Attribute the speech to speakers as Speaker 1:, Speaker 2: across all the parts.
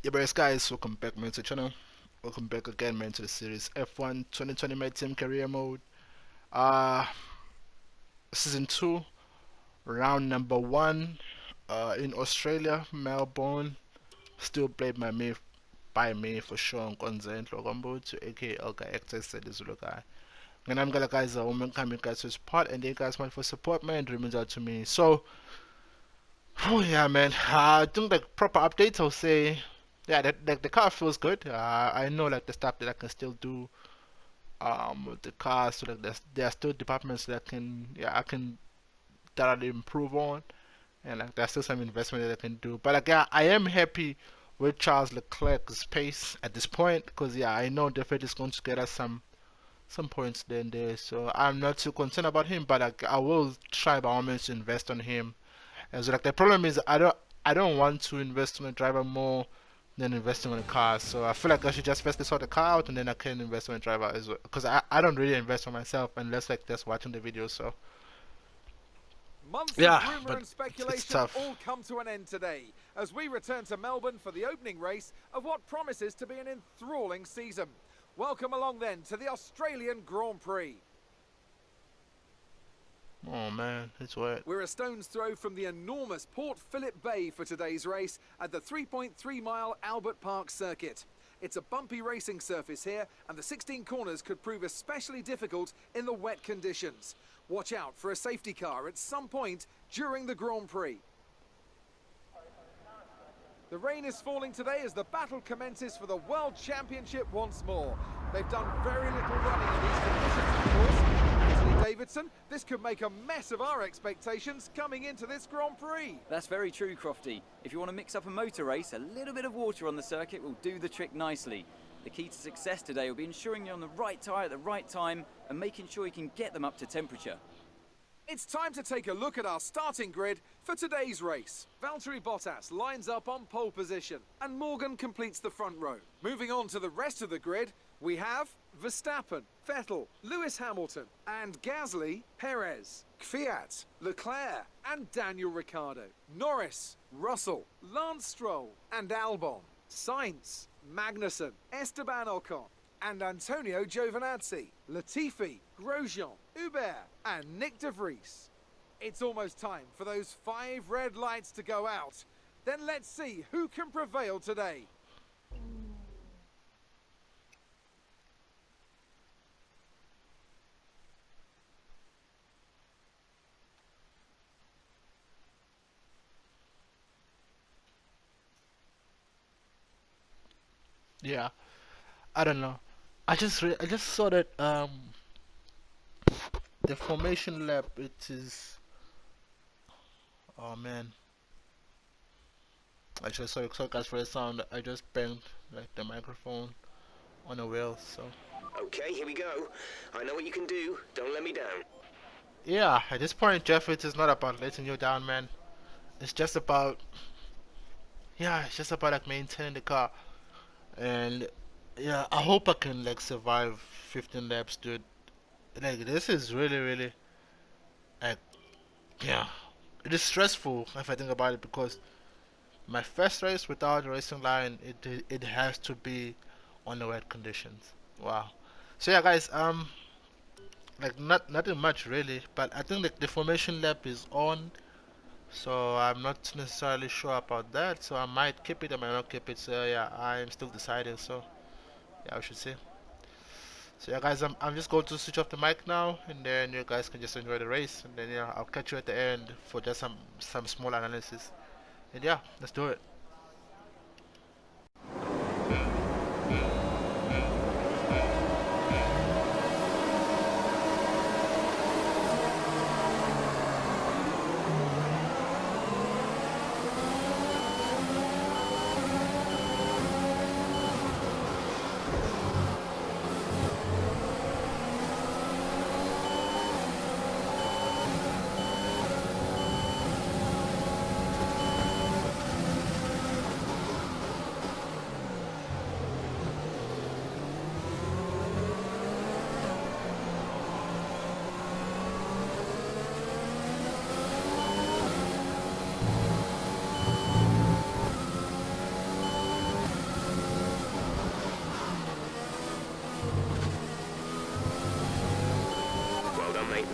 Speaker 1: Yeah, but guys, welcome back, man, to the channel. Welcome back again, man, to the series F1 2020 My Team Career Mode. Uh, Season 2, round number 1, in Australia, Melbourne. Still played by me for sure, Nkonzenhle Mbuthu, aka Elgaector, said the Zulu guy. And I'm gonna guys, woman coming guys to support, and they guys want for support, man, it remains out to me. So, oh yeah, man, I think like proper updates, I'll say. Yeah, the car feels good. I know like the stuff that I can still do with the car, so like there are still departments that I can thoroughly improve on, and like there's still some investment that I can do. But like, yeah, I am happy with Charles Leclerc's pace at this point, because yeah, I know definitely is going to get us some points there and there, so I'm not too concerned about him. But like, I will try by all means to invest on him. And so like the problem is I don't want to invest on a driver more than investing on a car. So I feel like I should just first sort the car out, and then I can invest on a driver as well. Because I don't really invest on myself unless like just watching the video. So
Speaker 2: Months
Speaker 1: yeah,
Speaker 2: of rumour
Speaker 1: but
Speaker 2: and
Speaker 1: it's
Speaker 2: speculation
Speaker 1: tough.
Speaker 2: all come to an end today as we return to Melbourne for the opening race of what promises to be an enthralling season. Welcome along then to the Australian Grand Prix.
Speaker 1: Oh man, it's wet.
Speaker 2: We're a stone's throw from the enormous Port Phillip Bay for today's race at the 3.3 mile Albert Park circuit. It's a bumpy racing surface here, and the 16 corners could prove especially difficult in the wet conditions. Watch out for a safety car at some point during the Grand Prix. The rain is falling today as the battle commences for the World Championship once more. They've done very little running in these conditions, of course. Anthony Davidson, this could make a mess of our expectations coming into this Grand Prix.
Speaker 3: That's very true, Crofty. If you want to mix up a motor race, a little bit of water on the circuit will do the trick nicely. The key to success today will be ensuring you're on the right tyre at the right time and making sure you can get them up to temperature.
Speaker 2: It's time to take a look at our starting grid for today's race. Valtteri Bottas lines up on pole position and Morgan completes the front row. Moving on to the rest of the grid, we have Verstappen, Vettel, Lewis Hamilton and Gasly, Perez, Kvyat, Leclerc and Daniel Ricciardo, Norris, Russell, Lance Stroll and Albon, Sainz, Magnussen, Esteban Ocon and Antonio Giovinazzi, Latifi, Grosjean, Hubert and Nick de Vries. It's almost time for those 5 red lights to go out. Then let's see who can prevail today.
Speaker 1: Yeah, I don't know. I just saw that the formation lap, it is, oh man. Actually, sorry guys for the sound. I just banged like the microphone on a wheel. So
Speaker 4: Okay, here we go. I know what you can do. Don't let me down.
Speaker 1: yeah, at this point, Jeff, it is not about letting you down, man. It's just about, yeah, it's just about like maintaining the car. And yeah, I hope I can like survive 15 laps, dude. Like this is really like, yeah, it is stressful if I think about it, because my first race without a racing line, it has to be on the wet conditions. Wow. So yeah, guys, like nothing much really, but I think the formation lap is on, so I'm not necessarily sure about that. So I might keep it, I might not keep it. So yeah, I'm still deciding. So yeah, we should see. So yeah, guys, I'm just going to switch off the mic now, and then you guys can just enjoy the race, and then yeah, I'll catch you at the end for just some small analysis. And yeah, let's do it.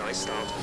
Speaker 4: Nice start.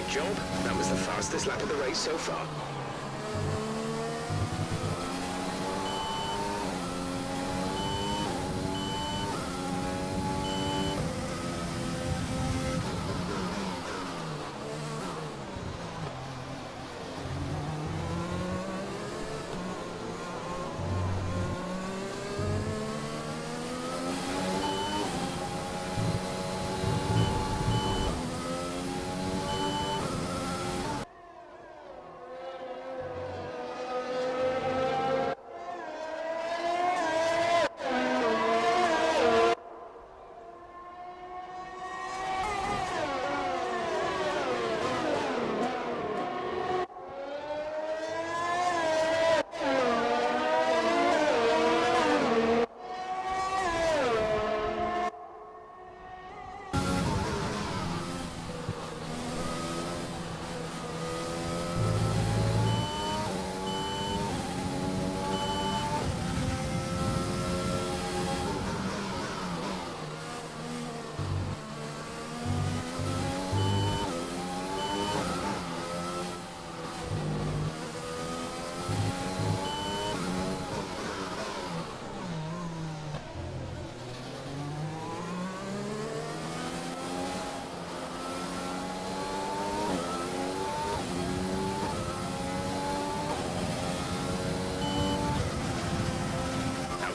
Speaker 4: Job. That was the fastest lap of the race so far.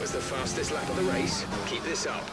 Speaker 4: Was the fastest lap of the race. Keep this up.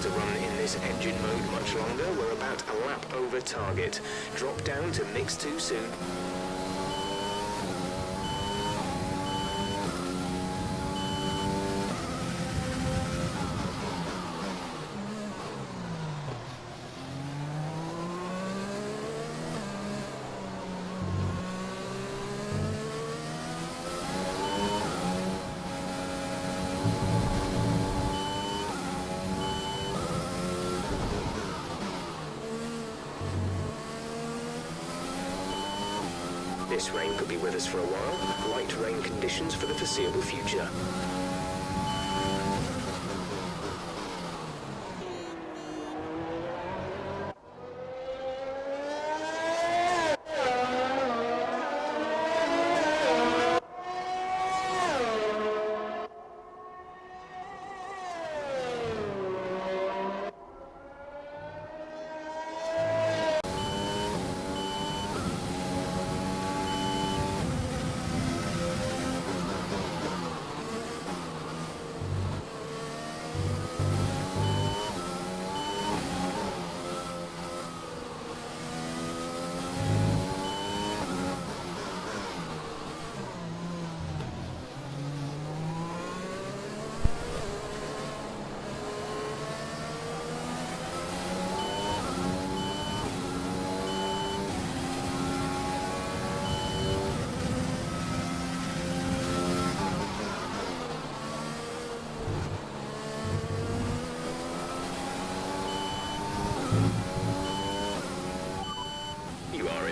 Speaker 4: to run in this engine mode much longer. We're about a lap over target. Drop down to mix 2 soon. This rain could be with us for a while. Light rain conditions for the foreseeable future.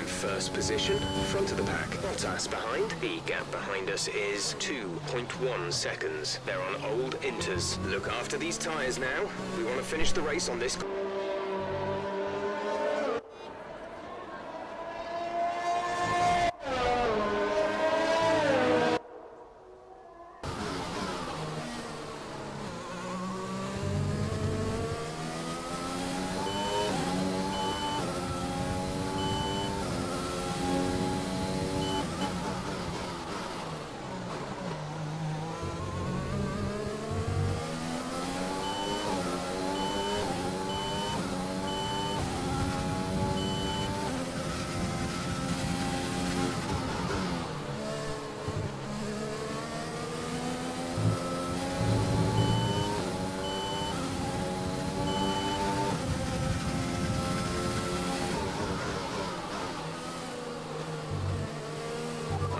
Speaker 4: First position, front of the pack. Bottas behind. The gap behind us is 2.1 seconds. They're on old inters. Look after these tyres now. We want to finish the race on this.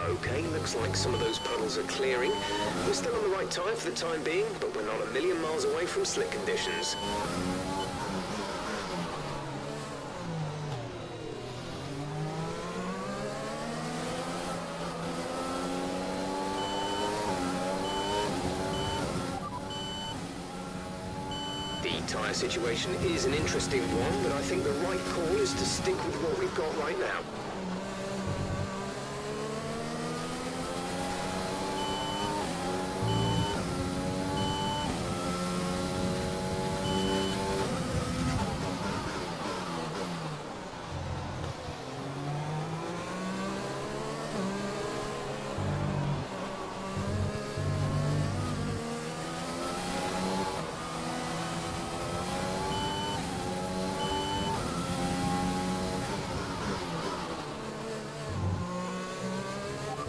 Speaker 4: Okay, looks like some of those puddles are clearing. We're still on the right tyre for the time being, but we're not a million miles away from slick conditions. The tyre situation is an interesting one, but I think the right call is to stick with what we've got right now.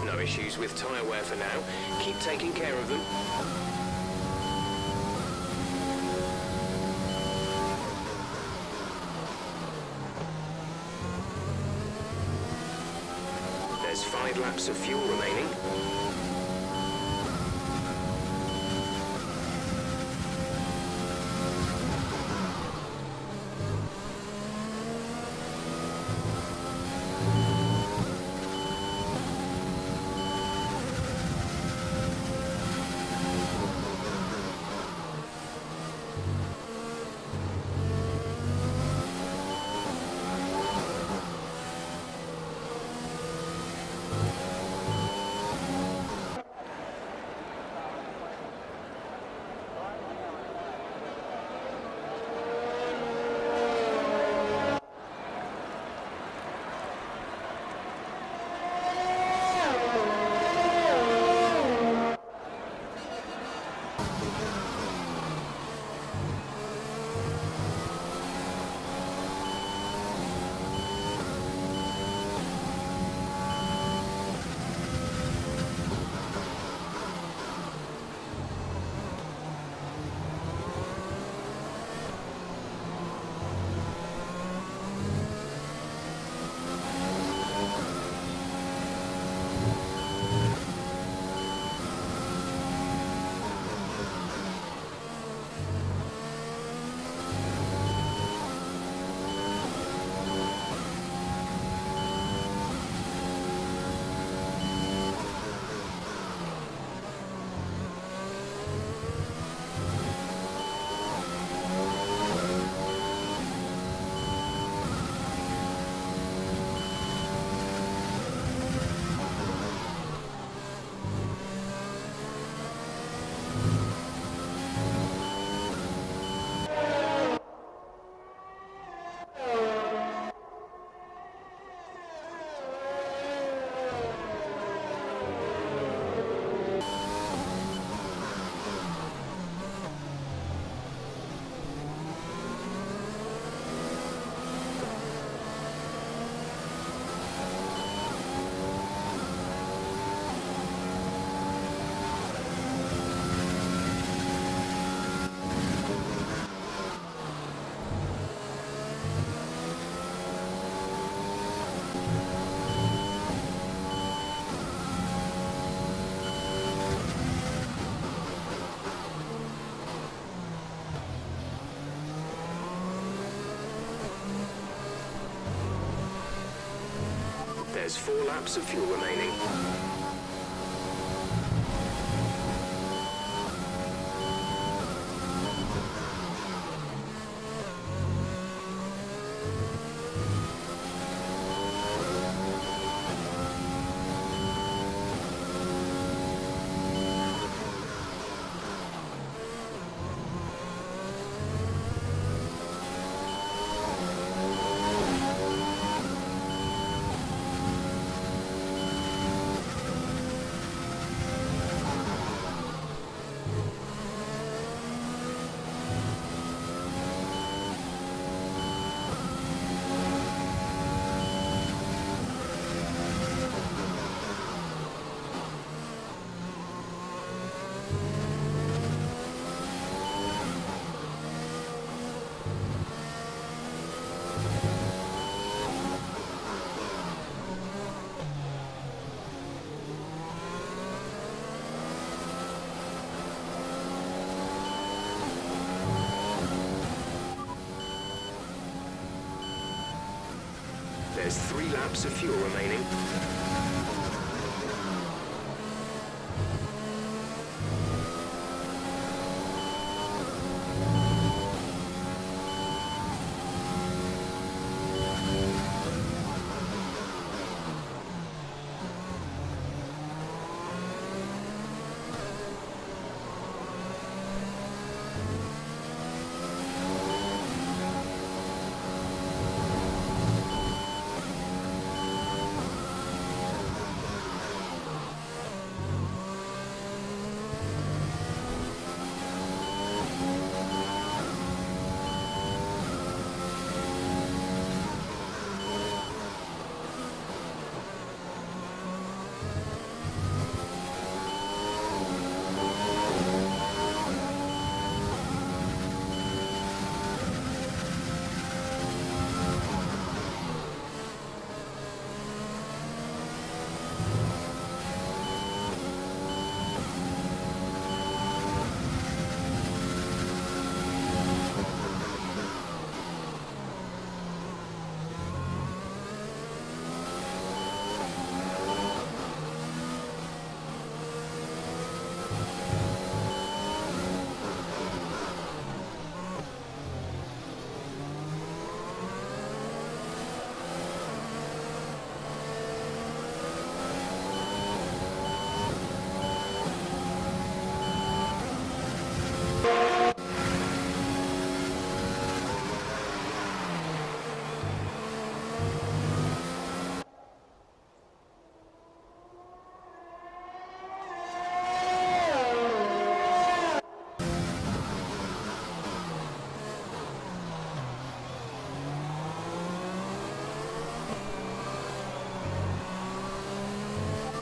Speaker 4: No issues with tyre wear for now. Keep taking care of them. There's 5 laps of fuel remaining. There's 4 laps of fuel remaining. There's 3 laps of fuel remaining.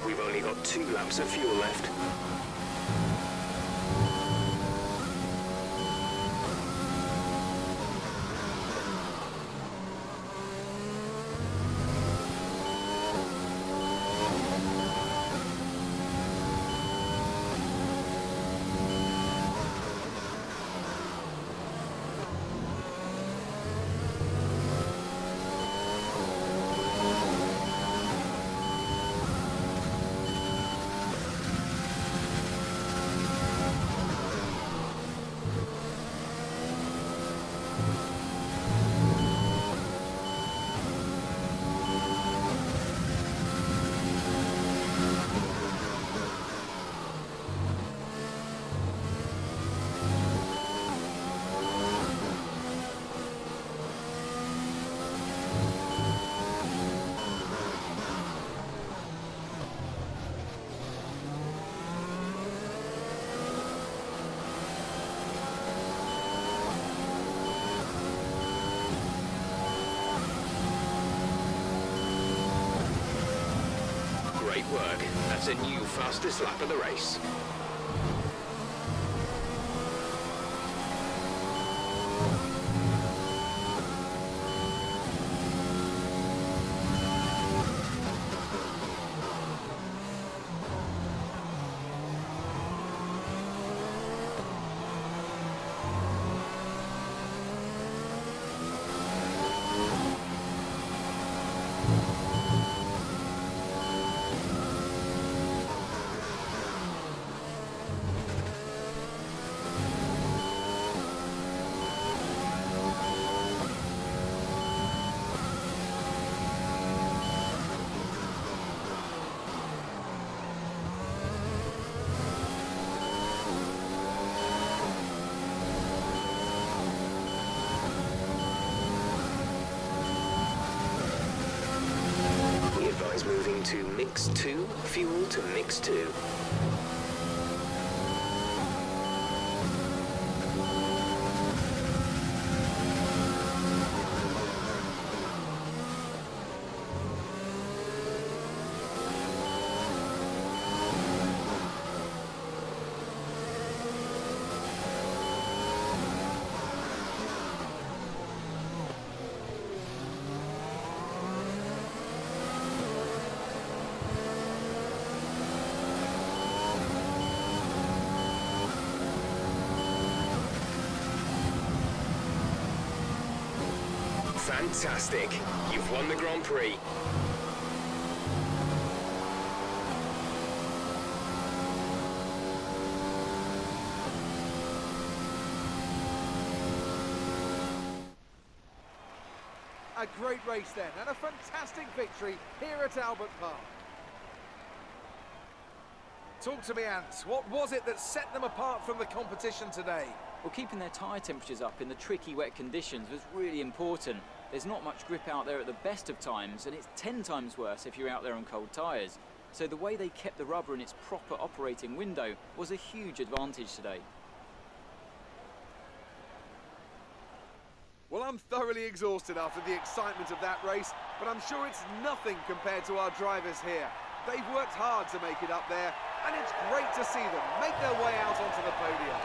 Speaker 4: We've only got 2 laps of fuel left. Great work. That's a new fastest lap of the race. Tanks 2, fuel to mix 2. Fantastic! You've won the Grand Prix.
Speaker 2: A great race then, and a fantastic victory here at Albert Park. Talk to me, Ant. What was it that set them apart from the competition today?
Speaker 3: Well, keeping their tyre temperatures up in the tricky wet conditions was really important. There's not much grip out there at the best of times, and it's 10 times worse if you're out there on cold tyres. So the way they kept the rubber in its proper operating window was a huge advantage today.
Speaker 2: Well, I'm thoroughly exhausted after the excitement of that race, but I'm sure it's nothing compared to our drivers here. They've worked hard to make it up there, and it's great to see them make their way out onto the podium.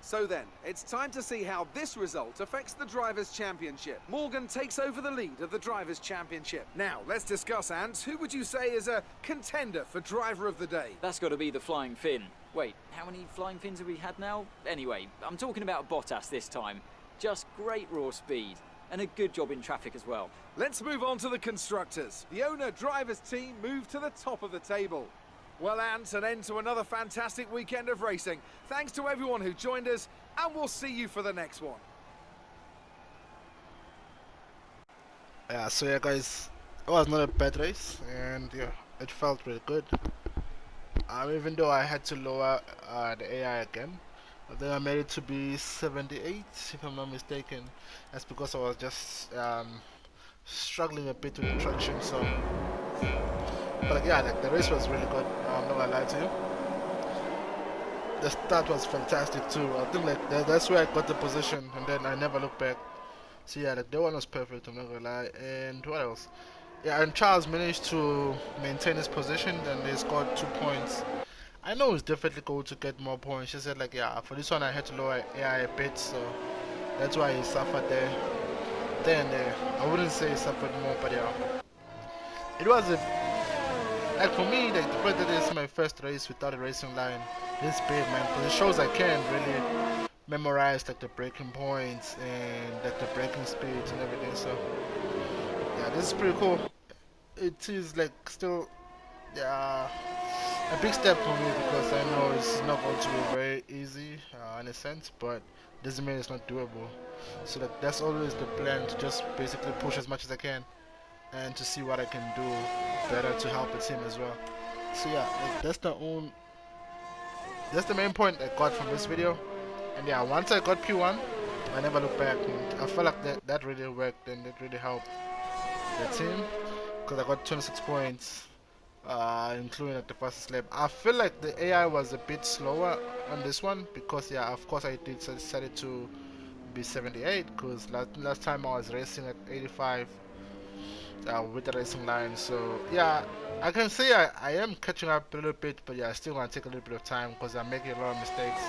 Speaker 2: So then, it's time to see how this result affects the Drivers' Championship. Morgan takes over the lead of the Drivers' Championship. Now, let's discuss, Ant. Who would you say is a contender for Driver of the Day?
Speaker 3: That's got to be the Flying Finn. Wait, how many Flying Fins have we had now? Anyway, I'm talking about Bottas this time. Just great raw speed, and a good job in traffic as well.
Speaker 2: Let's move on to the Constructors. The owner-drivers team moved to the top of the table. Well, Ant, an end to another fantastic weekend of racing. Thanks to everyone who joined us, and we'll see you for the next one.
Speaker 1: Yeah, so yeah guys, it was not a bad race, and yeah, it felt really good. Even though I had to lower the AI again, I think I made it to be 78 if I'm not mistaken. That's because I was just struggling a bit with the traction, so but like, yeah, like, the race was really good. I'm not gonna lie to you. The start was fantastic too. I think like that's where I got the position, and then I never looked back. So yeah, like, the one was perfect. I'm not gonna lie. And what else? Yeah, and Charles managed to maintain his position, and they scored 2 points. I know it's definitely going to get more points. She said like, yeah, for this one I had to lower AI a bit, so that's why he suffered there. Then I wouldn't say he suffered more, but yeah, it was a like for me, like, the fact that this is my first race without a racing line, this big, man, because it shows I can really memorize like the braking points and like the braking speeds and everything. So yeah, this is pretty cool. It is like still, yeah, a big step for me, because I know it's not going to be very easy in a sense, but doesn't mean it's not doable. So like, that's always the plan, to just basically push as much as I can and to see what I can do better to help the team as well. So yeah, like, that's the main point I got from this video. And yeah, once I got P1, I never looked back, and I felt like that really worked, and it really helped the team, because I got 26 points, including at the fastest lap. I feel like the AI was a bit slower on this one, because yeah, of course I did set it to be 78, because last time I was racing at 85 with the racing line. So yeah, I can say I am catching up a little bit, but yeah, I still want to take a little bit of time, because I'm making a lot of mistakes.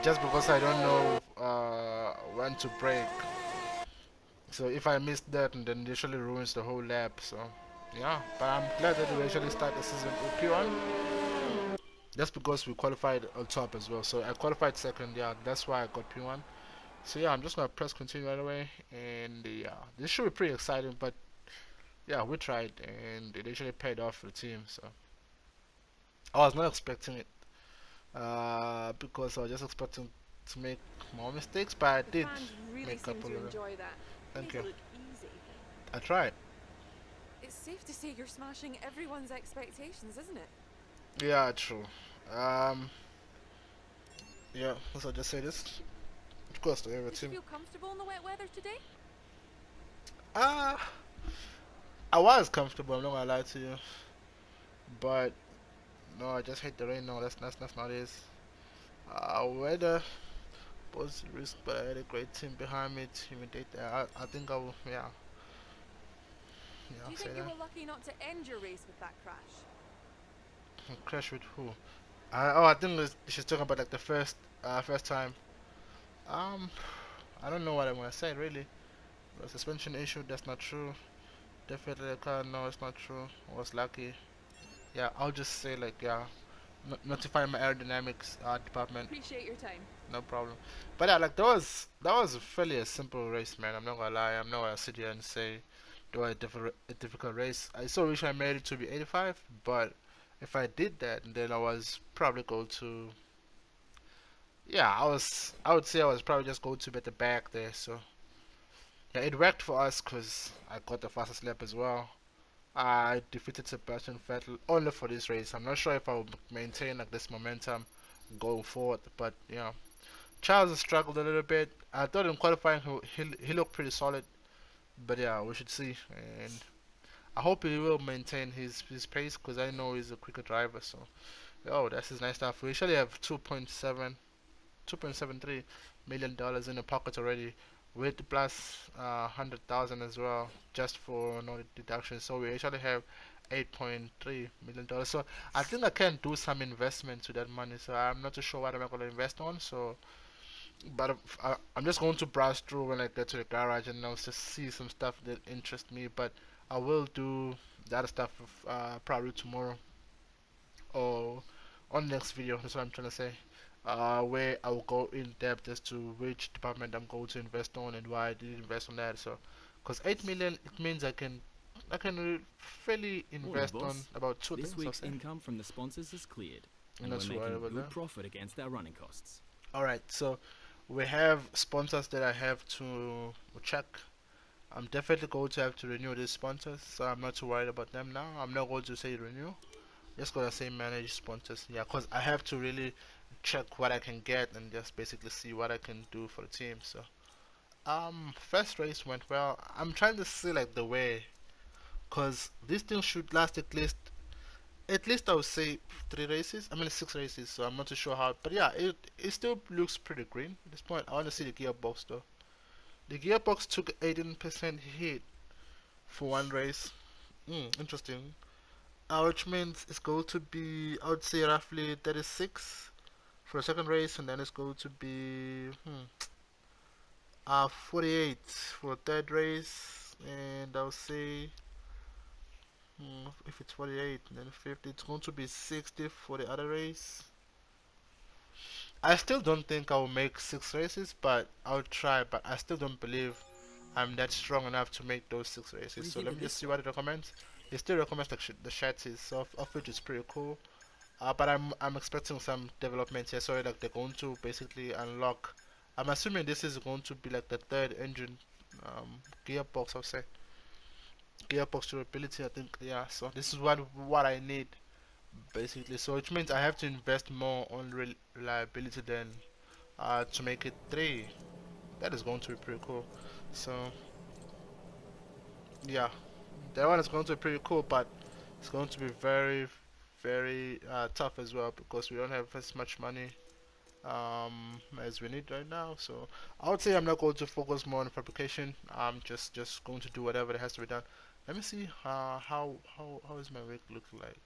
Speaker 1: Just because I don't know when to brake. So if I miss that, and then it usually ruins the whole lap. So yeah, but I'm glad that we actually start the season with P1. That's because we qualified on top as well. So I qualified second. Yeah, that's why I got P1. So yeah, I'm just gonna press continue right away, and yeah, this should be pretty exciting. But yeah, we tried, and it actually paid off for the team. So I was not expecting it, because I was just expecting to make more mistakes, but I
Speaker 5: The
Speaker 1: did
Speaker 5: fans really
Speaker 1: make a
Speaker 5: seem
Speaker 1: couple
Speaker 5: to
Speaker 1: of them.
Speaker 5: enjoy that.
Speaker 1: Thank
Speaker 5: Makes
Speaker 1: you.
Speaker 5: it look easy.
Speaker 1: I tried.
Speaker 5: It's safe to say you're smashing everyone's expectations, isn't it?
Speaker 1: Yeah, true. Um, yeah, so I'll just say this. Of course, the other
Speaker 5: Did you
Speaker 1: team.
Speaker 5: feel comfortable in the wet weather today?
Speaker 1: Uh, I was comfortable, I'm not gonna lie to you. But, no, I just hate the rain. No, that's not it. Weather was a risk, but I had a great team behind me to imitate that. I think I will, yeah. Yeah,
Speaker 5: Do
Speaker 1: I'll
Speaker 5: you
Speaker 1: say
Speaker 5: think you
Speaker 1: that.
Speaker 5: were lucky not to end your race with that crash?
Speaker 1: Crash with who? I think she's talking about like the first time. Um, I don't know what I'm gonna say really. The suspension issue, that's not true. Definitely the car, no, it's not true. I was lucky. Yeah, I'll just say like yeah, notify my aerodynamics department.
Speaker 5: Appreciate your time.
Speaker 1: No problem. But yeah, like that was fairly a simple race, man. I'm not gonna lie. I'm not gonna sit here and say it was a difficult race. I so wish I made it to be 85, but if I did that, then I was probably go to yeah. I would say I was probably just going to be at the back there. So yeah, it worked for us because I got the fastest lap as well. I defeated Sebastian Vettel only for this race. I'm not sure if I will maintain like this momentum going forward, but yeah. Charles has struggled a little bit. I thought in qualifying he looked pretty solid, but yeah, we should see. And I hope he will maintain his pace because I know he's a quicker driver. So, oh, that's his nice stuff. We actually have 2.73 million dollars in the pocket already, with plus 100,000 as well, just for no deduction. So we actually have 8.3 million dollars. So I think I can do some investment to that money. So I'm not too sure what I'm gonna invest on. So but I'm just going to browse through when I get to the garage and I'll just see some stuff that interests me. But I will do the other stuff probably tomorrow or on the next video. That's what I'm trying to say. Where I will go in depth as to which department I'm going to invest on and why I did invest on that. So, because 8 million, it means I can fairly
Speaker 6: Morning,
Speaker 1: invest on
Speaker 6: boss.
Speaker 1: about two
Speaker 6: This
Speaker 1: things. I'll
Speaker 6: week's
Speaker 1: say.
Speaker 6: income from the sponsors is cleared,
Speaker 1: I'm
Speaker 6: and
Speaker 1: not
Speaker 6: we're
Speaker 1: too worried
Speaker 6: making
Speaker 1: about
Speaker 6: good
Speaker 1: that.
Speaker 6: profit against our running costs.
Speaker 1: Alright, so we have sponsors that I have to check. I'm definitely going to have to renew these sponsors, so I'm not too worried about them now. I'm not going to say renew, just gonna say manage sponsors. Yeah, because I have to really check what I can get and just basically see what I can do for the team. So, first race went well. I'm trying to see like the way, cause this thing should last at least I would say 3 races. I mean 6 races. So I'm not too sure how, but yeah, it still looks pretty green at this point. I want to see the gearbox though. The gearbox took 18% hit for one race. Interesting. Which means it's going to be, I would say, roughly 36 for the second race, and then it's going to be 48 for the third race, and I would say if it's 48 and then 50, it's going to be 60 for the other race. I still don't think I will make 6 races, but I'll try. But I still don't believe I'm that strong enough to make those 6 races.
Speaker 6: What do you
Speaker 1: So
Speaker 6: think
Speaker 1: let
Speaker 6: of
Speaker 1: me just
Speaker 6: this
Speaker 1: see what it recommends. It still recommends the chassis, so of which is pretty cool. But I'm expecting some development here. So like they're going to basically unlock. I'm assuming this is going to be like the third engine gearbox. I'll say gearbox durability. I think yeah. So this is what I need basically. So which means I have to invest more on reliability than to make it 3. That is going to be pretty cool. So yeah, that one is going to be pretty cool, but it's going to be very, very tough as well because we don't have as much money as we need right now. So I would say I'm not going to focus more on fabrication. I'm just going to do whatever that has to be done. Let me see how is my rig looking like.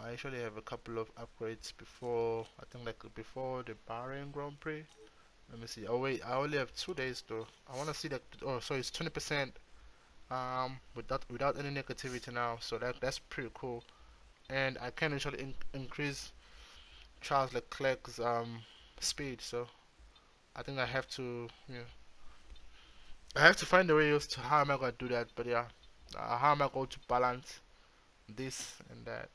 Speaker 1: I actually have a couple of upgrades before, I think like before the Bahrain Grand Prix. Let me see. Oh wait, I only have 2 days though. I want to see that. Oh, so it's 20% without any negativity now. So that's pretty cool. And I can actually increase Charles Leclerc's speed. So I think I have to, I have to find a way as to how am I going to do that. But yeah, how am I going to balance this and that?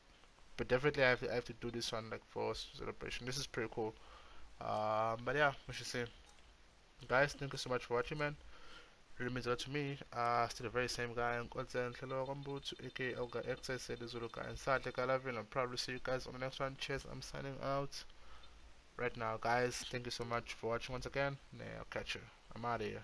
Speaker 1: But definitely I have to do this one like for celebration. This is pretty cool. But yeah, we should see. Guys, thank you so much for watching, man. Really means a lot to me. Still the very same guy, Nkonzenhle Mbuthu, aka Elgaector, said the Zulu guy inside. I love you, and I'll probably see you guys on the next one. Cheers, I'm signing out right now, guys. Thank you so much for watching once again. I'll catch you. I'm out of here.